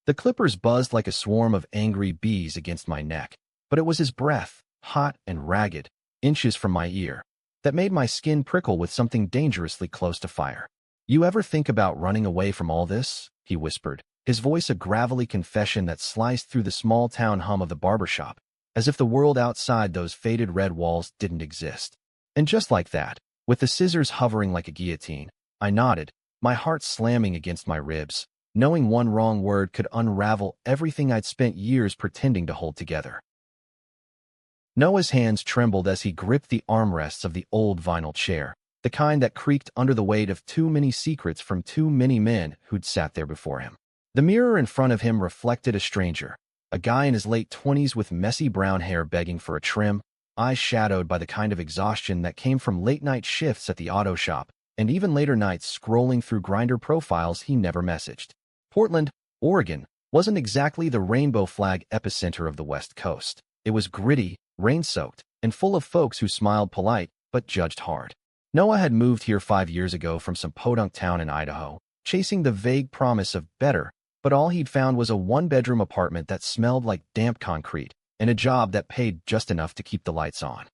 The clippers buzzed like a swarm of angry bees against my neck, but it was his breath, hot and ragged, inches from my ear, that made my skin prickle with something dangerously close to fire. "You ever think about running away from all this?" he whispered, his voice a gravelly confession that sliced through the small-town hum of the barbershop, as if the world outside those faded red walls didn't exist. And just like that, with the scissors hovering like a guillotine, I nodded, my heart slamming against my ribs, knowing one wrong word could unravel everything I'd spent years pretending to hold together. Noah's hands trembled as he gripped the armrests of the old vinyl chair, the kind that creaked under the weight of too many secrets from too many men who'd sat there before him. The mirror in front of him reflected a stranger, a guy in his late 20s with messy brown hair begging for a trim, eyes shadowed by the kind of exhaustion that came from late-night shifts at the auto shop, and even later nights scrolling through Grindr profiles he never messaged. Portland, Oregon, wasn't exactly the rainbow flag epicenter of the West Coast. It was gritty, rain-soaked, and full of folks who smiled polite but judged hard. Noah had moved here 5 years ago from some podunk town in Idaho, chasing the vague promise of better, but all he'd found was a one-bedroom apartment that smelled like damp concrete and a job that paid just enough to keep the lights on.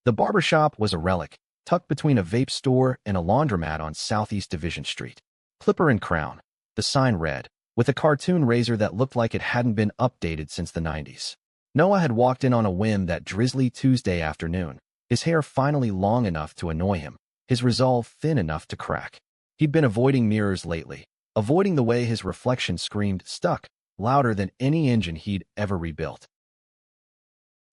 The barbershop was a relic, tucked between a vape store and a laundromat on Southeast Division Street. Clipper and Crown, the sign read, with a cartoon razor that looked like it hadn't been updated since the 90s. Noah had walked in on a whim that drizzly Tuesday afternoon, his hair finally long enough to annoy him, his resolve thin enough to crack. He'd been avoiding mirrors lately, avoiding the way his reflection screamed "stuck" louder than any engine he'd ever rebuilt.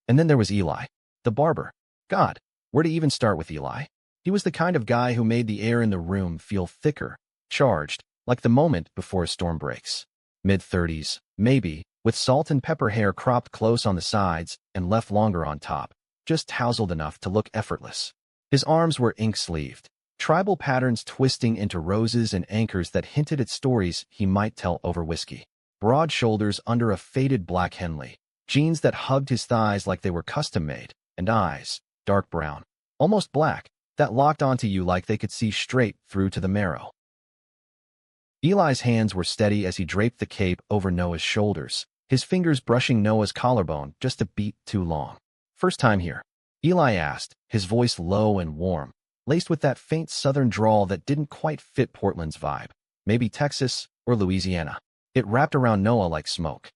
And then there was Eli, the barber. God, where to even start with Eli? He was the kind of guy who made the air in the room feel thicker, charged, like the moment before a storm breaks. Mid-30s, maybe, with salt and pepper hair cropped close on the sides and left longer on top, just tousled enough to look effortless. His arms were ink-sleeved, tribal patterns twisting into roses and anchors that hinted at stories he might tell over whiskey. Broad shoulders under a faded black Henley, jeans that hugged his thighs like they were custom-made, and eyes, dark brown, almost black, that locked onto you like they could see straight through to the marrow. Eli's hands were steady as he draped the cape over Noah's shoulders, his fingers brushing Noah's collarbone just a beat too long. "First time here?" Eli asked, his voice low and warm, laced with that faint southern drawl that didn't quite fit Portland's vibe. Maybe Texas or Louisiana. It wrapped around Noah like smoke.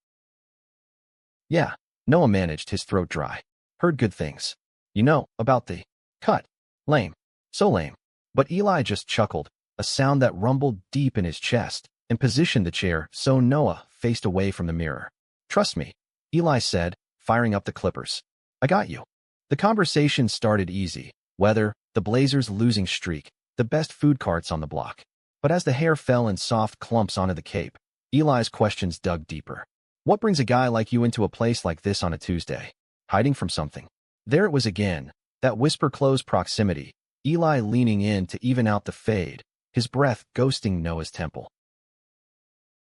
"Yeah," Noah managed, his throat dry. "Heard good things. You know, about the cut. Lame. So lame." But Eli just chuckled, a sound that rumbled deep in his chest, and positioned the chair so Noah faced away from the mirror. "Trust me," Eli said, firing up the clippers. "I got you." The conversation started easy. Weather, the Blazers' losing streak, the best food carts on the block. But as the hair fell in soft clumps onto the cape, Eli's questions dug deeper. "What brings a guy like you into a place like this on a Tuesday? Hiding from something?" There it was again, that whisper-close proximity, Eli leaning in to even out the fade, his breath ghosting Noah's temple.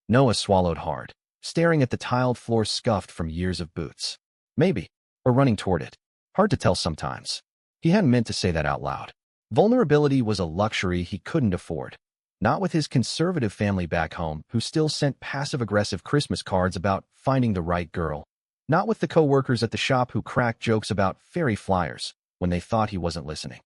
Noah swallowed hard, staring at the tiled floor scuffed from years of boots. Maybe, or running toward it. Hard to tell sometimes. He hadn't meant to say that out loud. Vulnerability was a luxury he couldn't afford. Not with his conservative family back home who still sent passive-aggressive Christmas cards about finding the right girl. Not with the co-workers at the shop who cracked jokes about fairy flyers when they thought he wasn't listening.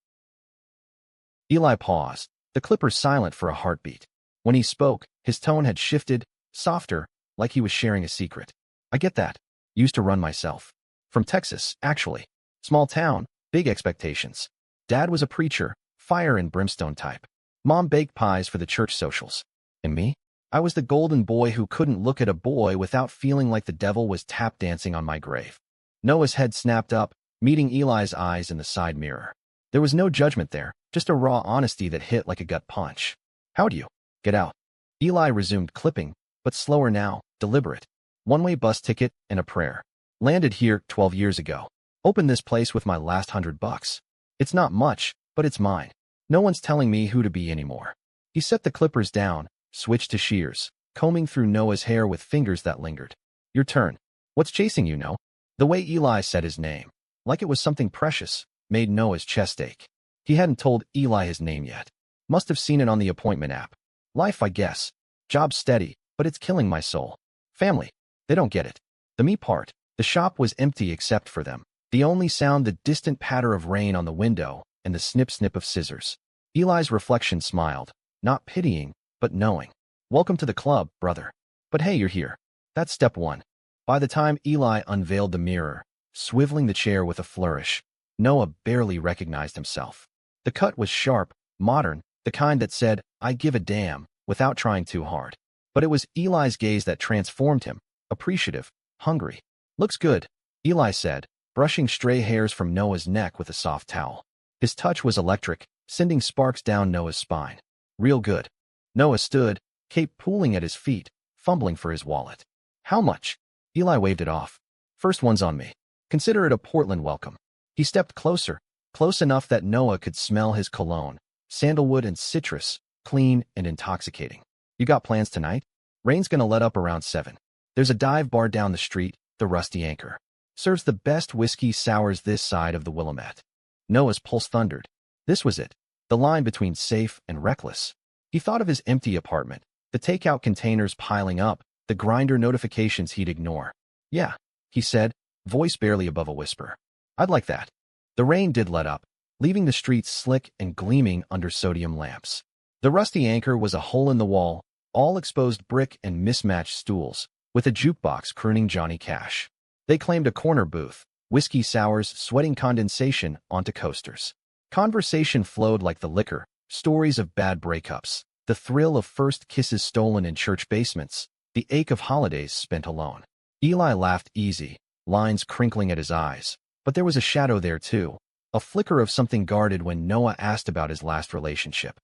Eli paused, the clipper silent for a heartbeat. When he spoke, his tone had shifted, softer, like he was sharing a secret. "I get that. Used to run myself. From Texas, actually. Small town, big expectations. Dad was a preacher, fire and brimstone type. Mom baked pies for the church socials. And me? I was the golden boy who couldn't look at a boy without feeling like the devil was tap dancing on my grave." Noah's head snapped up, meeting Eli's eyes in the side mirror. There was no judgment there, just a raw honesty that hit like a gut punch. "How'd you get out?" Eli resumed clipping, but slower now, deliberate. "One-way bus ticket and a prayer. Landed here 12 years ago. Opened this place with my last $100. It's not much, but it's mine. No one's telling me who to be anymore." He set the clippers down, switched to shears, combing through Noah's hair with fingers that lingered. "Your turn. What's chasing you, No?" The way Eli said his name, like it was something precious, made Noah's chest ache. He hadn't told Eli his name yet. Must have seen it on the appointment app. Life, I guess. Job steady, but it's killing my soul. Family. They don't get it. The me part. The shop was empty except for them. The only sound the distant patter of rain on the window and the snip-snip of scissors. Eli's reflection smiled, not pitying, but knowing. Welcome to the club, brother. But hey, you're here. That's step one. By the time Eli unveiled the mirror, swiveling the chair with a flourish, Noah barely recognized himself. The cut was sharp, modern, the kind that said, I give a damn, without trying too hard. But it was Eli's gaze that transformed him, appreciative, hungry. Looks good, Eli said, brushing stray hairs from Noah's neck with a soft towel. His touch was electric, sending sparks down Noah's spine. Real good. Noah stood, cape pooling at his feet, fumbling for his wallet. How much? Eli waved it off. First one's on me. Consider it a Portland welcome. He stepped closer, close enough that Noah could smell his cologne, sandalwood and citrus, clean and intoxicating. You got plans tonight? Rain's gonna let up around 7. There's a dive bar down the street, the Rusty Anchor. Serves the best whiskey sours this side of the Willamette. Noah's pulse thundered. This was it, the line between safe and reckless. He thought of his empty apartment, the takeout containers piling up, the grinder notifications he'd ignore. Yeah, he said, voice barely above a whisper. I'd like that. The rain did let up, leaving the streets slick and gleaming under sodium lamps. The Rusty Anchor was a hole in the wall, all exposed brick and mismatched stools, with a jukebox crooning Johnny Cash. They claimed a corner booth, whiskey sours sweating condensation onto coasters. Conversation flowed like the liquor, stories of bad breakups, the thrill of first kisses stolen in church basements, the ache of holidays spent alone. Eli laughed easy, lines crinkling at his eyes, but there was a shadow there too, a flicker of something guarded when Noah asked about his last relationship.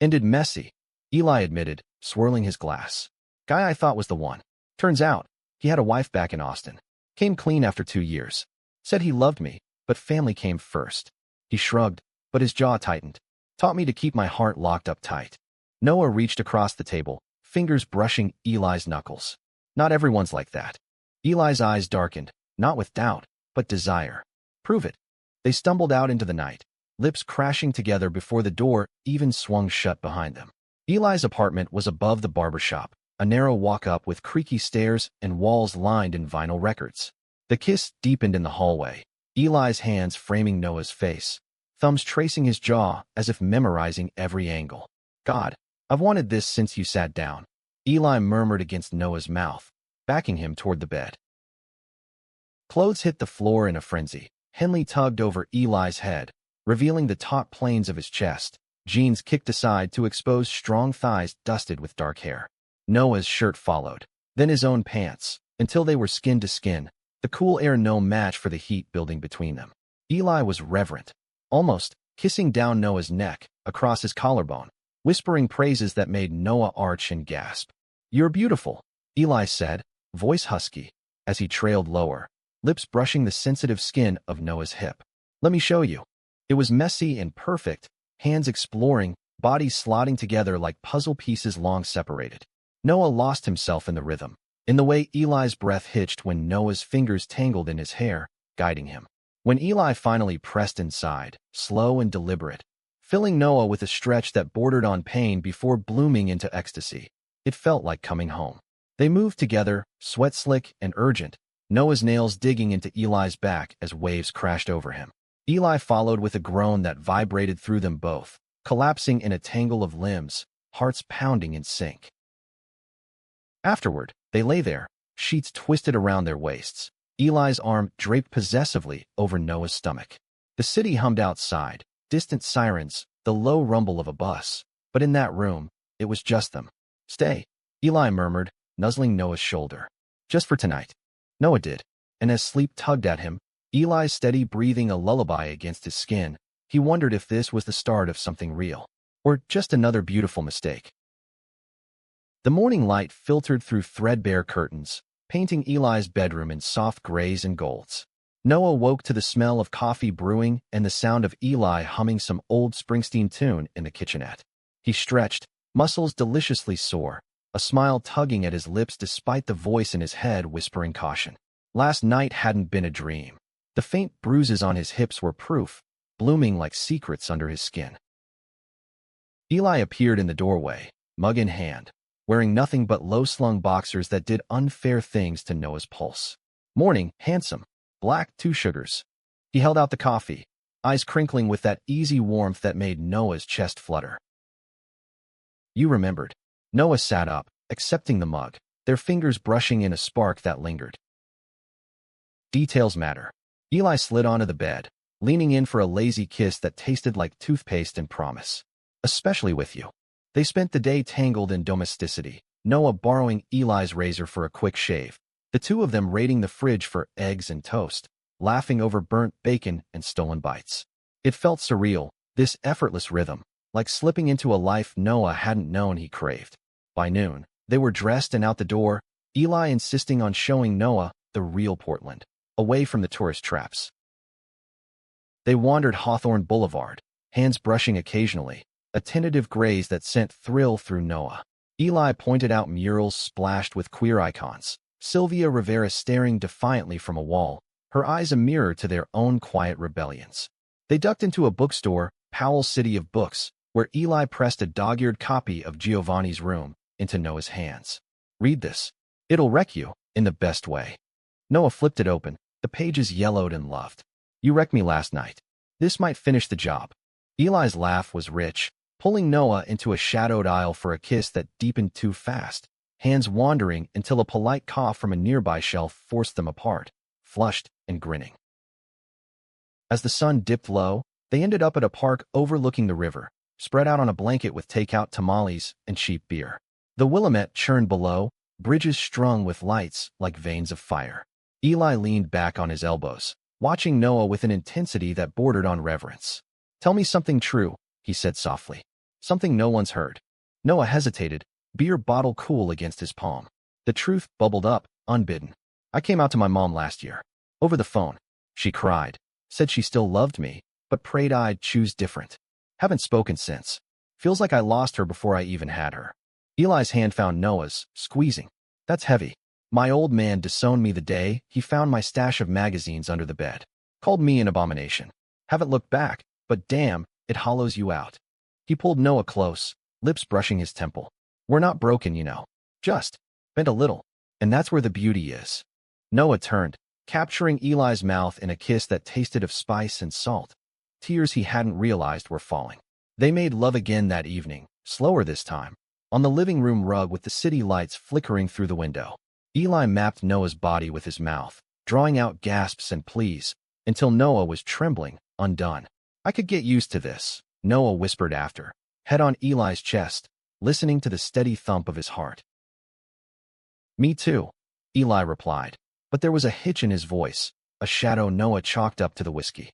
Ended messy, Eli admitted, swirling his glass. Guy I thought was the one. Turns out, he had a wife back in Austin. Came clean after 2 years. Said he loved me, but family came first. He shrugged, but his jaw tightened. Taught me to keep my heart locked up tight. Noah reached across the table, fingers brushing Eli's knuckles. Not everyone's like that. Eli's eyes darkened, not with doubt, but desire. Prove it. They stumbled out into the night, lips crashing together before the door even swung shut behind them. Eli's apartment was above the barbershop, a narrow walk-up with creaky stairs and walls lined in vinyl records. The kiss deepened in the hallway, Eli's hands framing Noah's face, thumbs tracing his jaw as if memorizing every angle. God, I've wanted this since you sat down, Eli murmured against Noah's mouth, backing him toward the bed. Clothes hit the floor in a frenzy. Henley tugged over Eli's head, revealing the taut planes of his chest. Jeans kicked aside to expose strong thighs dusted with dark hair. Noah's shirt followed, then his own pants, until they were skin to skin, the cool air no match for the heat building between them. Eli was reverent, almost kissing down Noah's neck, across his collarbone, whispering praises that made Noah arch and gasp. You're beautiful, Eli said, voice husky, as he trailed lower, lips brushing the sensitive skin of Noah's hip. Let me show you. It was messy and perfect, hands exploring, bodies slotting together like puzzle pieces long separated. Noah lost himself in the rhythm, in the way Eli's breath hitched when Noah's fingers tangled in his hair, guiding him. When Eli finally pressed inside, slow and deliberate, filling Noah with a stretch that bordered on pain before blooming into ecstasy, it felt like coming home. They moved together, sweat slick and urgent, Noah's nails digging into Eli's back as waves crashed over him. Eli followed with a groan that vibrated through them both, collapsing in a tangle of limbs, hearts pounding in sync. Afterward, they lay there, sheets twisted around their waists, Eli's arm draped possessively over Noah's stomach. The city hummed outside, distant sirens, the low rumble of a bus. But in that room, it was just them. Stay, Eli murmured, nuzzling Noah's shoulder. Just for tonight. Noah did, and as sleep tugged at him, Eli's steady breathing a lullaby against his skin, he wondered if this was the start of something real, or just another beautiful mistake. The morning light filtered through threadbare curtains, painting Eli's bedroom in soft grays and golds. Noah woke to the smell of coffee brewing and the sound of Eli humming some old Springsteen tune in the kitchenette. He stretched, muscles deliciously sore, a smile tugging at his lips despite the voice in his head whispering caution. Last night hadn't been a dream. The faint bruises on his hips were proof, blooming like secrets under his skin. Eli appeared in the doorway, mug in hand. wearing nothing but low-slung boxers that did unfair things to Noah's pulse. Morning, handsome. Black, 2 sugars. He held out the coffee, eyes crinkling with that easy warmth that made Noah's chest flutter. You remembered. Noah sat up, accepting the mug, their fingers brushing in a spark that lingered. Details matter. Eli slid onto the bed, leaning in for a lazy kiss that tasted like toothpaste and promise. Especially with you. They spent the day tangled in domesticity, Noah borrowing Eli's razor for a quick shave, the two of them raiding the fridge for eggs and toast, laughing over burnt bacon and stolen bites. It felt surreal, this effortless rhythm, like slipping into a life Noah hadn't known he craved. By noon, they were dressed and out the door, Eli insisting on showing Noah the real Portland, away from the tourist traps. They wandered Hawthorne Boulevard, hands brushing occasionally, a tentative graze that sent thrill through Noah. Eli pointed out murals splashed with queer icons, Sylvia Rivera staring defiantly from a wall, her eyes a mirror to their own quiet rebellions. They ducked into a bookstore, Powell's City of Books, where Eli pressed a dog-eared copy of Giovanni's Room into Noah's hands. Read this. It'll wreck you, in the best way. Noah flipped it open, the pages yellowed and loved. You wrecked me last night. This might finish the job. Eli's laugh was rich, pulling Noah into a shadowed aisle for a kiss that deepened too fast, hands wandering until a polite cough from a nearby shelf forced them apart, flushed and grinning. As the sun dipped low, they ended up at a park overlooking the river, spread out on a blanket with takeout tamales and cheap beer. The Willamette churned below, bridges strung with lights like veins of fire. Eli leaned back on his elbows, watching Noah with an intensity that bordered on reverence. Tell me something true, he said softly. Something no one's heard. Noah hesitated, beer bottle cool against his palm. The truth bubbled up, unbidden. I came out to my mom last year. Over the phone. She cried, said she still loved me, but prayed I'd choose different. Haven't spoken since. Feels like I lost her before I even had her. Eli's hand found Noah's, squeezing. That's heavy. My old man disowned me the day he found my stash of magazines under the bed. Called me an abomination. Haven't looked back, but damn, it hollows you out. He pulled Noah close, lips brushing his temple. We're not broken, you know. Just bent a little. And that's where the beauty is. Noah turned, capturing Eli's mouth in a kiss that tasted of spice and salt. Tears he hadn't realized were falling. They made love again that evening, slower this time, on the living room rug with the city lights flickering through the window. Eli mapped Noah's body with his mouth, drawing out gasps and pleas, until Noah was trembling, undone. I could get used to this, Noah whispered after, head on Eli's chest, listening to the steady thump of his heart. Me too, Eli replied, but there was a hitch in his voice, a shadow Noah chalked up to the whiskey.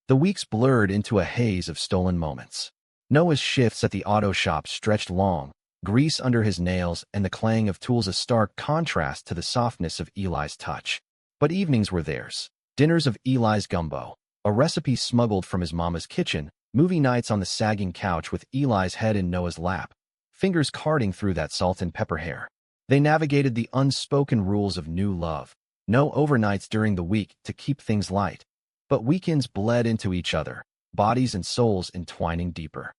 The weeks blurred into a haze of stolen moments. Noah's shifts at the auto shop stretched long, grease under his nails and the clang of tools a stark contrast to the softness of Eli's touch. But evenings were theirs. Dinners of Eli's gumbo, a recipe smuggled from his mama's kitchen, movie nights on the sagging couch with Eli's head in Noah's lap, fingers carding through that salt and pepper hair. They navigated the unspoken rules of new love. No overnights during the week to keep things light. But weekends bled into each other, bodies and souls entwining deeper.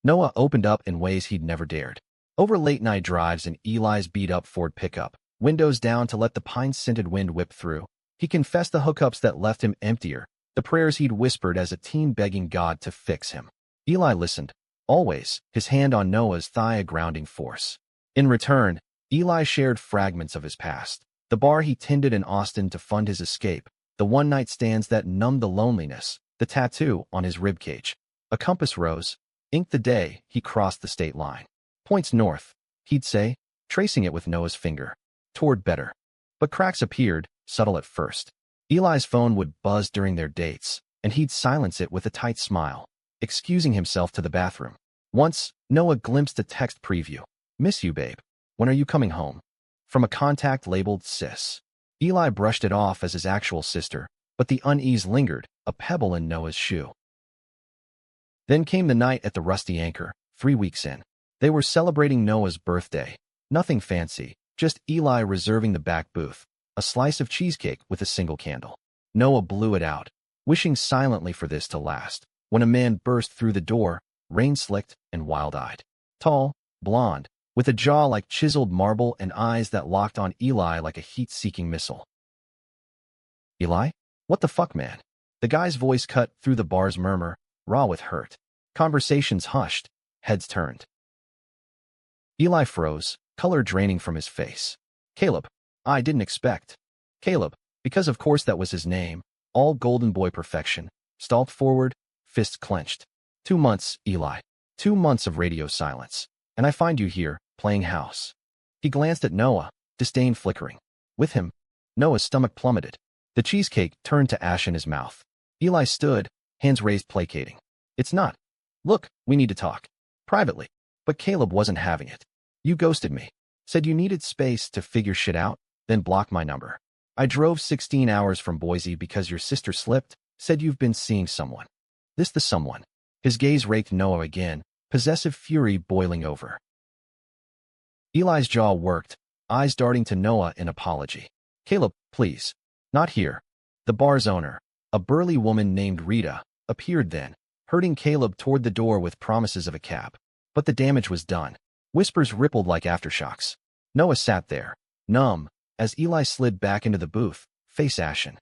Noah opened up in ways he'd never dared. Over late-night drives in Eli's beat-up Ford pickup, windows down to let the pine-scented wind whip through, he confessed the hookups that left him emptier, the prayers he'd whispered as a teen begging God to fix him. Eli listened, always, his hand on Noah's thigh a grounding force. In return, Eli shared fragments of his past, the bar he tended in Austin to fund his escape, the one-night stands that numbed the loneliness, the tattoo on his ribcage. A compass rose, inked the day he crossed the state line. Points north, he'd say, tracing it with Noah's finger. Toward better. But cracks appeared, subtle at first. Eli's phone would buzz during their dates, and he'd silence it with a tight smile, excusing himself to the bathroom. Once, Noah glimpsed a text preview. Miss you, babe. When are you coming home? From a contact labeled sis. Eli brushed it off as his actual sister, but the unease lingered, a pebble in Noah's shoe. Then came the night at the Rusty Anchor, 3 weeks in. They were celebrating Noah's birthday. Nothing fancy, just Eli reserving the back booth, a slice of cheesecake with a single candle. Noah blew it out, wishing silently for this to last, when a man burst through the door, rain-slicked and wild-eyed. Tall, blonde, with a jaw like chiseled marble and eyes that locked on Eli like a heat-seeking missile. Eli? What the fuck, man? The guy's voice cut through the bar's murmur, raw with hurt. Conversations hushed, heads turned. Eli froze, color draining from his face. Caleb. I didn't expect. Caleb, because of course that was his name, all golden boy perfection, stalked forward, fists clenched. 2 months, Eli. 2 months of radio silence. And I find you here, playing house. He glanced at Noah, disdain flickering. With him, Noah's stomach plummeted. The cheesecake turned to ash in his mouth. Eli stood, hands raised placating. It's not. Look, we need to talk. Privately. But Caleb wasn't having it. You ghosted me. Said you needed space to figure shit out, then blocked my number. I drove 16 hours from Boise because your sister slipped, said you've been seeing someone. This the someone. His gaze raked Noah again, possessive fury boiling over. Eli's jaw worked, eyes darting to Noah in apology. Caleb, please. Not here. The bar's owner, a burly woman named Rita, appeared then, herding Caleb toward the door with promises of a cab. But the damage was done. Whispers rippled like aftershocks. Noah sat there, numb, as Eli slid back into the booth, face ashen.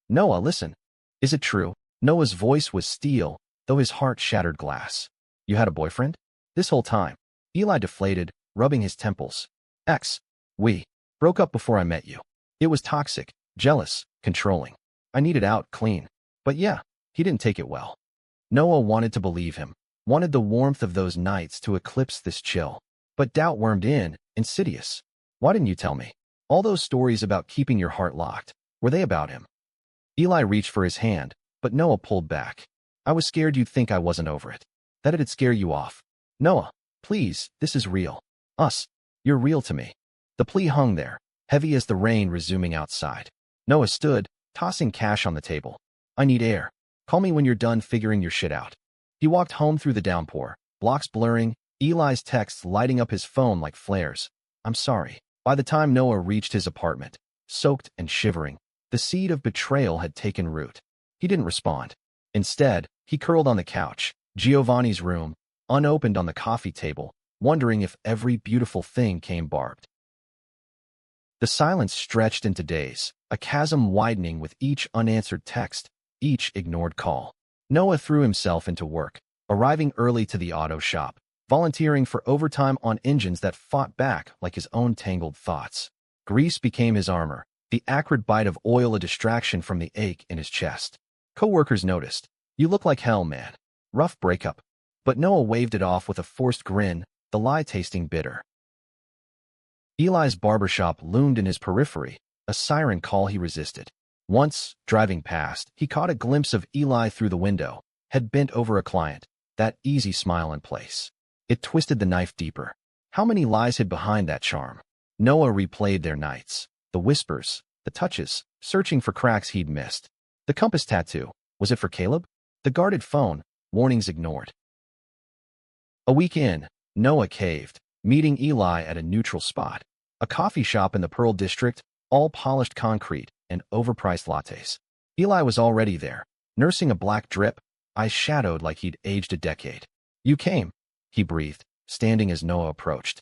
Noah, listen. Is it true? Noah's voice was steel, though his heart shattered glass. You had a boyfriend? This whole time. Eli deflated, rubbing his temples. We broke up before I met you. It was toxic, jealous, controlling. I needed out clean. But yeah, he didn't take it well. Noah wanted to believe him, wanted the warmth of those nights to eclipse this chill. But doubt wormed in, insidious. Why didn't you tell me? All those stories about keeping your heart locked, were they about him? Eli reached for his hand, but Noah pulled back. I was scared you'd think I wasn't over it. That it'd scare you off. Noah, please, this is real. Us. You're real to me. The plea hung there, heavy as the rain resuming outside. Noah stood, tossing cash on the table. I need air. Call me when you're done figuring your shit out. He walked home through the downpour, blocks blurring, Eli's texts lighting up his phone like flares. I'm sorry. By the time Noah reached his apartment, soaked and shivering, the seed of betrayal had taken root. He didn't respond. Instead, he curled on the couch, Giovanni's room, unopened on the coffee table, wondering if every beautiful thing came barbed. The silence stretched into days, a chasm widening with each unanswered text, each ignored call. Noah threw himself into work, arriving early to the auto shop, volunteering for overtime on engines that fought back like his own tangled thoughts. Grease became his armor, the acrid bite of oil a distraction from the ache in his chest. Coworkers noticed. You look like hell, man. Rough breakup. But Noah waved it off with a forced grin, the lie tasting bitter. Eli's barbershop loomed in his periphery, a siren call he resisted. Once, driving past, he caught a glimpse of Eli through the window, head bent over a client, that easy smile in place. It twisted the knife deeper. How many lies hid behind that charm? Noah replayed their nights. The whispers, the touches, searching for cracks he'd missed. The compass tattoo, was it for Caleb? The guarded phone, warnings ignored. A week in, Noah caved, meeting Eli at a neutral spot. A coffee shop in the Pearl District, all polished concrete and overpriced lattes. Eli was already there, nursing a black drip, eyes shadowed like he'd aged a decade. You came, he breathed, standing as Noah approached.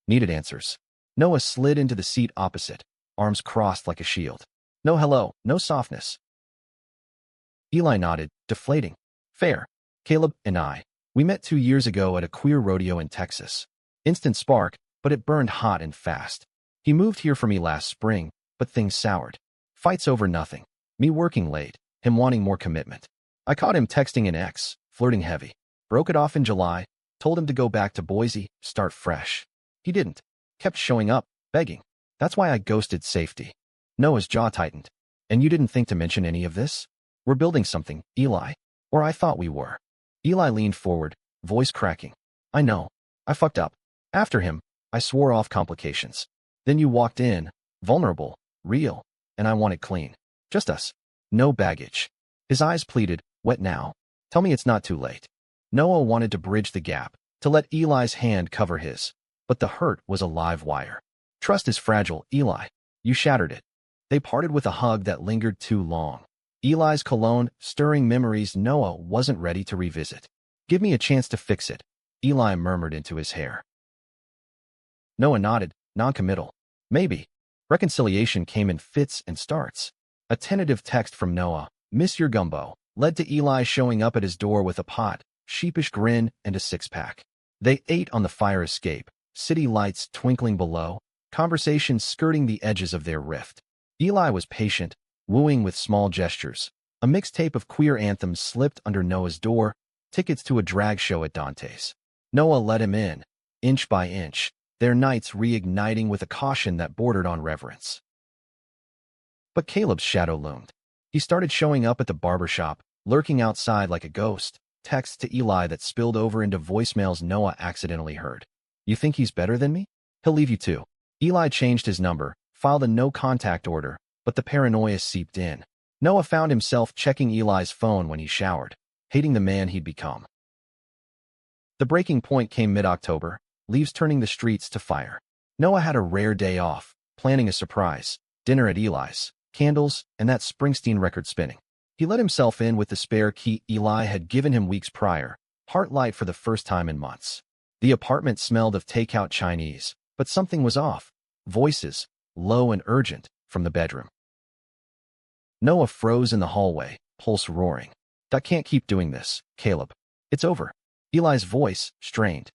Needed answers. Noah slid into the seat opposite, arms crossed like a shield. No hello, no softness. Eli nodded, deflating. Fair. Caleb and I. We met 2 years ago at a queer rodeo in Texas. Instant spark, but it burned hot and fast. He moved here for me last spring, but things soured. Fights over nothing. Me working late, him wanting more commitment. I caught him texting an ex, flirting heavy. Broke it off in July, told him to go back to Boise, start fresh. He didn't. Kept showing up, begging. That's why I ghosted safety. Noah's jaw tightened. And you didn't think to mention any of this? We're building something, Eli. Or I thought we were. Eli leaned forward, voice cracking. I know. I fucked up. After him, I swore off complications. Then you walked in, vulnerable, real, and I want it clean. Just us. No baggage. His eyes pleaded, wet now. Tell me it's not too late. Noah wanted to bridge the gap, to let Eli's hand cover his. But the hurt was a live wire. Trust is fragile, Eli. You shattered it. They parted with a hug that lingered too long. Eli's cologne, stirring memories Noah wasn't ready to revisit. Give me a chance to fix it, Eli murmured into his hair. Noah nodded, non-committal. Maybe. Reconciliation came in fits and starts. A tentative text from Noah, "Miss your gumbo," led to Eli showing up at his door with a pot, sheepish grin, and a six-pack. They ate on the fire escape, city lights twinkling below, conversations skirting the edges of their rift. Eli was patient, wooing with small gestures. A mixtape of queer anthems slipped under Noah's door, tickets to a drag show at Dante's. Noah let him in, inch by inch, their nights reigniting with a caution that bordered on reverence. But Caleb's shadow loomed. He started showing up at the barbershop, lurking outside like a ghost, texts to Eli that spilled over into voicemails Noah accidentally heard. "You think he's better than me? He'll leave you too." Eli changed his number, filed a no-contact order, but the paranoia seeped in. Noah found himself checking Eli's phone when he showered, hating the man he'd become. The breaking point came mid-October, leaves turning the streets to fire. Noah had a rare day off, planning a surprise, dinner at Eli's, candles, and that Springsteen record spinning. He let himself in with the spare key Eli had given him weeks prior, heart light for the first time in months. The apartment smelled of takeout Chinese, but something was off. Voices, low and urgent, from the bedroom. Noah froze in the hallway, pulse roaring. "I can't keep doing this, Caleb. It's over." Eli's voice, strained.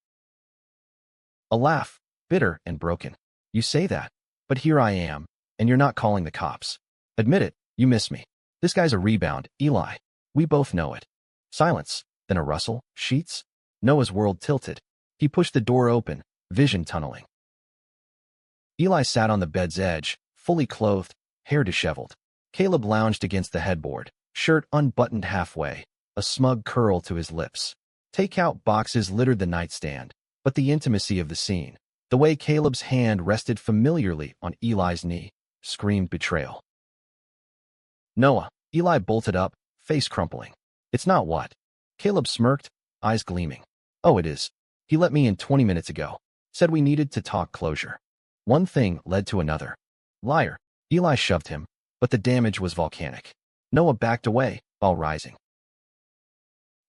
A laugh, bitter and broken. "You say that, but here I am, and you're not calling the cops. Admit it, you miss me. This guy's a rebound, Eli. We both know it." Silence, then a rustle, sheets. Noah's world tilted. He pushed the door open, vision tunneling. Eli sat on the bed's edge, fully clothed, hair disheveled. Caleb lounged against the headboard, shirt unbuttoned halfway, a smug curl to his lips. Takeout boxes littered the nightstand, but the intimacy of the scene, the way Caleb's hand rested familiarly on Eli's knee, screamed betrayal. "Noah," Eli bolted up, face crumpling. "It's not what?" Caleb smirked, eyes gleaming. "Oh, it is. He let me in 20 minutes ago. Said we needed to talk closure." One thing led to another. "Liar." Eli shoved him, but the damage was volcanic. Noah backed away, while rising.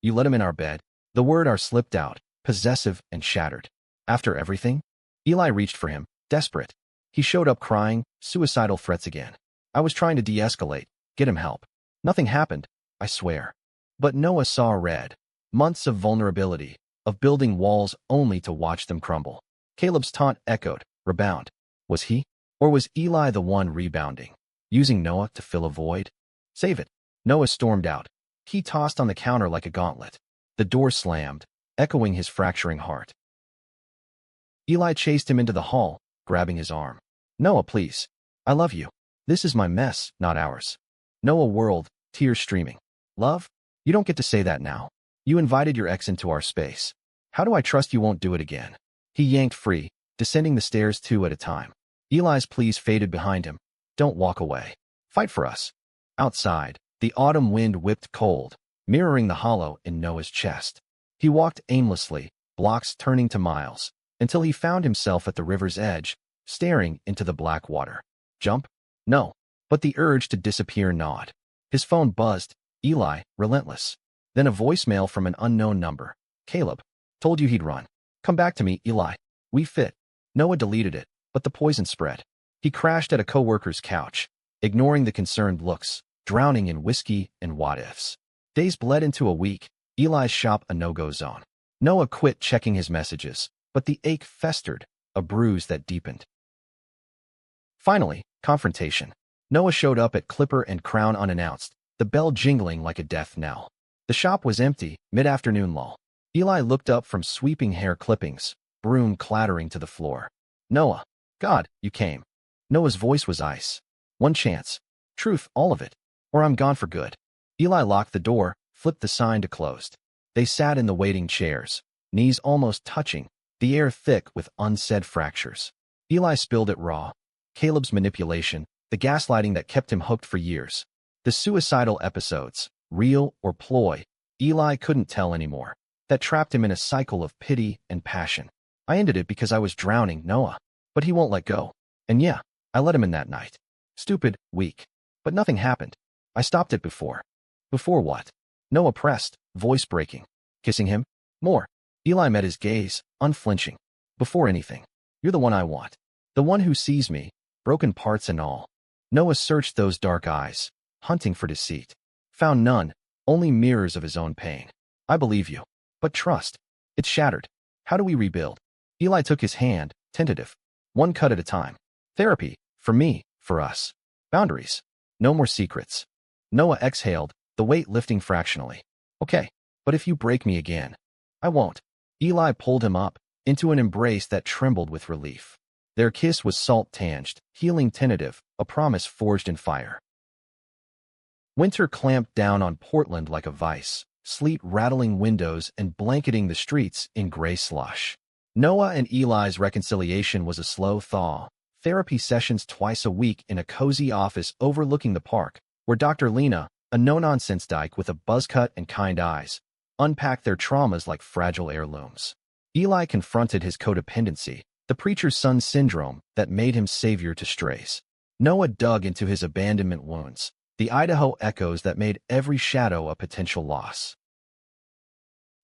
"You let him in our bed." The word "our" slipped out, possessive and shattered. "After everything?" Eli reached for him, desperate. He showed up crying, suicidal threats again. "I was trying to de-escalate, get him help. Nothing happened, I swear." But Noah saw red. Months of vulnerability, of building walls only to watch them crumble. Caleb's taunt echoed, rebound. Was he? Or was Eli the one rebounding, using Noah to fill a void? "Save it." Noah stormed out. He tossed on the counter like a gauntlet. The door slammed, echoing his fracturing heart. Eli chased him into the hall, grabbing his arm. "Noah, please. I love you. This is my mess, not ours." Noah whirled, tears streaming. "Love? You don't get to say that now. You invited your ex into our space. How do I trust you won't do it again?" He yanked free, descending the stairs 2 at a time. Eli's pleas faded behind him. "Don't walk away. Fight for us." Outside, the autumn wind whipped cold, mirroring the hollow in Noah's chest. He walked aimlessly, blocks turning to miles, until he found himself at the river's edge, staring into the black water. Jump? No. But the urge to disappear gnawed. His phone buzzed. Eli, relentless. Then a voicemail from an unknown number. "Caleb. Told you he'd run. Come back to me, Eli. We fit." Noah deleted it, but the poison spread. He crashed at a coworker's couch, ignoring the concerned looks, drowning in whiskey and what-ifs. Days bled into a week, Eli's shop a no-go zone. Noah quit checking his messages, but the ache festered, a bruise that deepened. Finally, confrontation. Noah showed up at Clipper and Crown unannounced, the bell jingling like a death knell. The shop was empty, mid-afternoon lull. Eli looked up from sweeping hair clippings, broom clattering to the floor. "Noah. God, you came." Noah's voice was ice. "One chance. Truth, all of it. Or I'm gone for good." Eli locked the door, flipped the sign to closed. They sat in the waiting chairs, knees almost touching, the air thick with unsaid fractures. Eli spilled it raw. Caleb's manipulation, the gaslighting that kept him hooked for years. The suicidal episodes, real or ploy, Eli couldn't tell anymore. That trapped him in a cycle of pity and passion. "I ended it because I was drowning, Noah. But he won't let go. And yeah, I let him in that night. Stupid, weak. But nothing happened. I stopped it before." "Before what?" Noah pressed, voice breaking. "Kissing him? More. Eli met his gaze, unflinching. Before anything. You're the one I want. The one who sees me, broken parts and all. Noah searched those dark eyes, hunting for deceit. Found none, only mirrors of his own pain. I believe you. But trust. It's shattered. How do we rebuild? Eli took his hand, tentative. One cut at a time. Therapy. For me. For us. Boundaries. No more secrets. Noah exhaled, the weight lifting fractionally. Okay. But if you break me again, I won't. Eli pulled him up, into an embrace that trembled with relief. Their kiss was salt-tinged, healing tentative, a promise forged in fire. Winter clamped down on Portland like a vice, sleet rattling windows and blanketing the streets in gray slush. Noah and Eli's reconciliation was a slow thaw. Therapy sessions twice a week in a cozy office overlooking the park, where Dr. Lena, a no-nonsense dyke with a buzzcut and kind eyes, unpacked their traumas like fragile heirlooms. Eli confronted his codependency, the preacher's son syndrome that made him savior to strays. Noah dug into his abandonment wounds, the Idaho echoes that made every shadow a potential loss.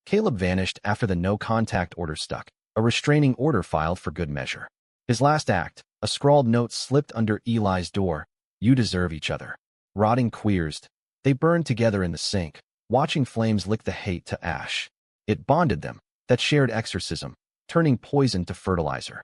Caleb vanished after the no-contact order stuck, a restraining order filed for good measure. His last act, a scrawled note slipped under Eli's door, "You deserve each other." Rotting queers, they burned together in the sink, watching flames lick the hate to ash. It bonded them, that shared exorcism, turning poison to fertilizer.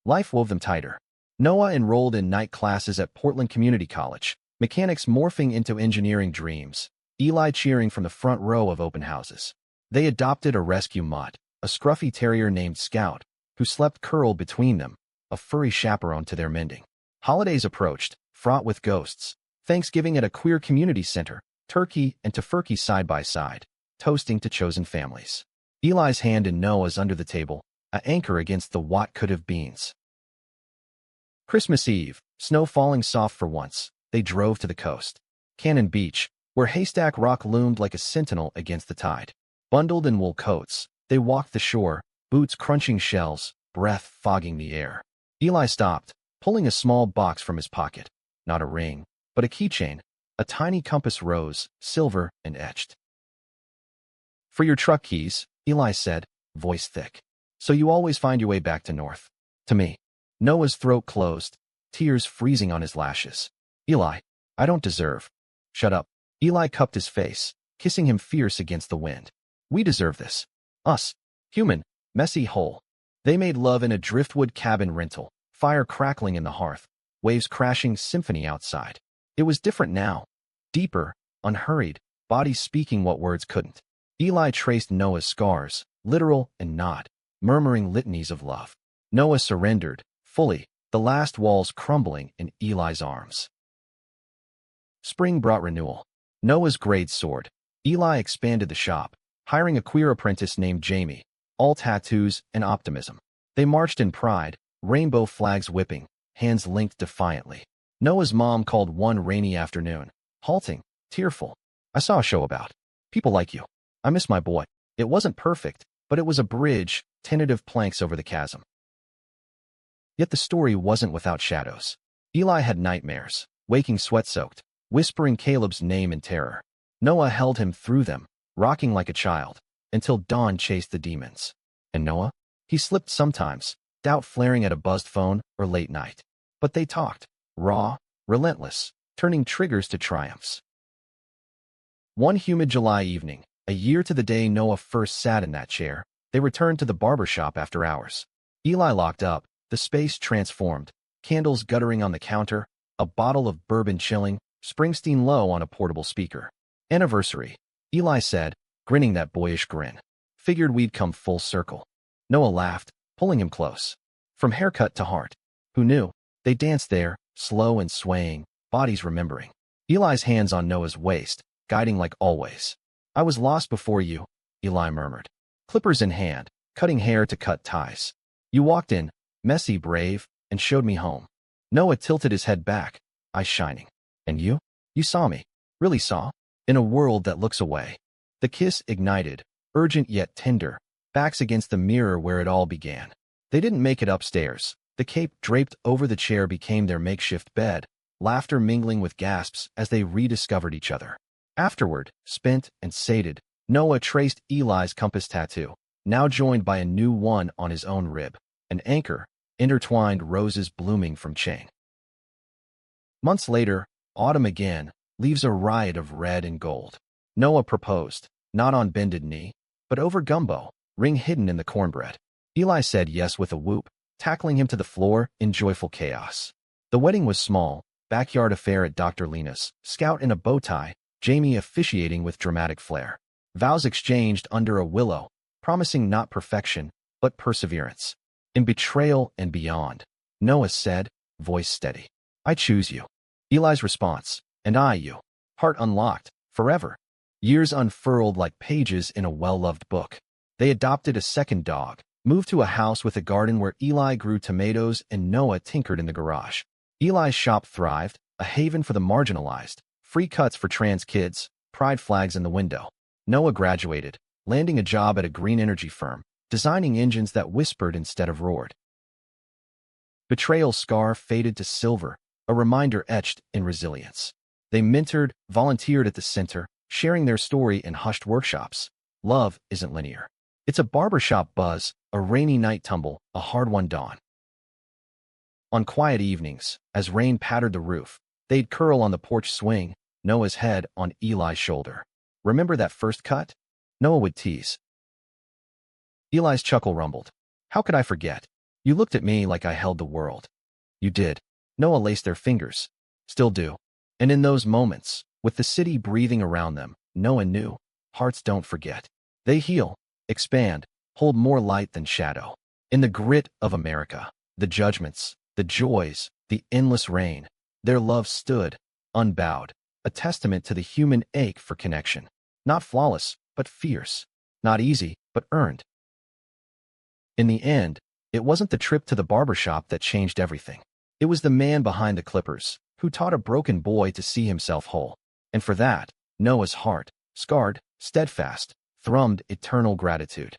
Life wove them tighter. Noah enrolled in night classes at Portland Community College, mechanics morphing into engineering dreams, Eli cheering from the front row of open houses. They adopted a rescue mutt, a scruffy terrier named Scout, who slept curled between them, a furry chaperone to their mending. Holidays approached, fraught with ghosts. Thanksgiving at a queer community center, turkey and tofurkey side by side, toasting to chosen families. Eli's hand in Noah's under the table, an anchor against the what could have beens. Christmas Eve, snow falling soft for once, they drove to the coast. Cannon Beach, where Haystack Rock loomed like a sentinel against the tide. Bundled in wool coats, they walked the shore, boots crunching shells, breath fogging the air. Eli stopped, pulling a small box from his pocket. Not a ring, but a keychain, a tiny compass rose, silver and etched. "For your truck keys," Eli said, voice thick. "So you always find your way back to north." To me. Noah's throat closed, tears freezing on his lashes. "Eli, I don't deserve." "Shut up." Eli cupped his face, kissing him fierce against the wind. "We deserve this. Us. Human, messy whole." They made love in a driftwood cabin rental, fire crackling in the hearth, waves crashing symphony outside. It was different now. Deeper, unhurried, bodies speaking what words couldn't. Eli traced Noah's scars, literal and not, murmuring litanies of love. Noah surrendered, fully, the last walls crumbling in Eli's arms. Spring brought renewal. Noah's grades soared. Eli expanded the shop, hiring a queer apprentice named Jamie, all tattoos and optimism. They marched in pride, rainbow flags whipping, hands linked defiantly. Noah's mom called one rainy afternoon, halting, tearful. "I saw a show about people like you. I miss my boy." It wasn't perfect, but it was a bridge, tentative planks over the chasm. Yet the story wasn't without shadows. Eli had nightmares, waking sweat-soaked, whispering Caleb's name in terror. Noah held him through them, rocking like a child, until dawn chased the demons. And Noah? He slipped sometimes, doubt flaring at a buzzed phone or late night. But they talked, raw, relentless, turning triggers to triumphs. One humid July evening, a year to the day Noah first sat in that chair, they returned to the barbershop after hours. Eli locked up, the space transformed, candles guttering on the counter, a bottle of bourbon chilling, Springsteen low on a portable speaker. "Anniversary," Eli said, grinning that boyish grin. "Figured we'd come full circle." Noah laughed, pulling him close. From haircut to heart. Who knew? They danced there, slow and swaying, bodies remembering. Eli's hands on Noah's waist, guiding like always. "I was lost before you," Eli murmured. Clippers in hand, cutting hair to cut ties. "You walked in, messy, brave, and showed me home." Noah tilted his head back, eyes shining. "And you? You saw me. Really saw? In a world that looks away." The kiss ignited, urgent yet tender, backs against the mirror where it all began. They didn't make it upstairs. The cape draped over the chair became their makeshift bed, laughter mingling with gasps as they rediscovered each other. Afterward, spent and sated, Noah traced Eli's compass tattoo, now joined by a new one on his own rib, an anchor, intertwined roses blooming from chain. Months later, autumn again, leaves a riot of red and gold. Noah proposed, not on bended knee, but over gumbo, ring hidden in the cornbread. Eli said yes with a whoop, tackling him to the floor in joyful chaos. The wedding was small, backyard affair at Dr. Lena's, Scout in a bow tie, Jamie officiating with dramatic flair. Vows exchanged under a willow, promising not perfection, but perseverance. In betrayal and beyond, Noah said, voice steady, I choose you. Eli's response, and I you. Heart unlocked, forever. Years unfurled like pages in a well-loved book. They adopted a second dog, moved to a house with a garden where Eli grew tomatoes and Noah tinkered in the garage. Eli's shop thrived, a haven for the marginalized, free cuts for trans kids, pride flags in the window. Noah graduated, landing a job at a green energy firm, designing engines that whispered instead of roared. Betrayal's scar faded to silver, a reminder etched in resilience. They mentored, volunteered at the center, sharing their story in hushed workshops. Love isn't linear. It's a barbershop buzz, a rainy night tumble, a hard-won dawn. On quiet evenings, as rain pattered the roof, they'd curl on the porch swing, Noah's head on Eli's shoulder. Remember that first cut? Noah would tease. Eli's chuckle rumbled. How could I forget? You looked at me like I held the world. You did. Noah laced their fingers. Still do. And in those moments, with the city breathing around them, Noah knew. Hearts don't forget. They heal, expand, hold more light than shadow. In the grit of America, the judgments, the joys, the endless rain, their love stood, unbowed, a testament to the human ache for connection. Not flawless, but fierce. Not easy, but earned. In the end, it wasn't the trip to the barbershop that changed everything. It was the man behind the clippers, who taught a broken boy to see himself whole. And for that, Noah's heart, scarred, steadfast, thrummed eternal gratitude.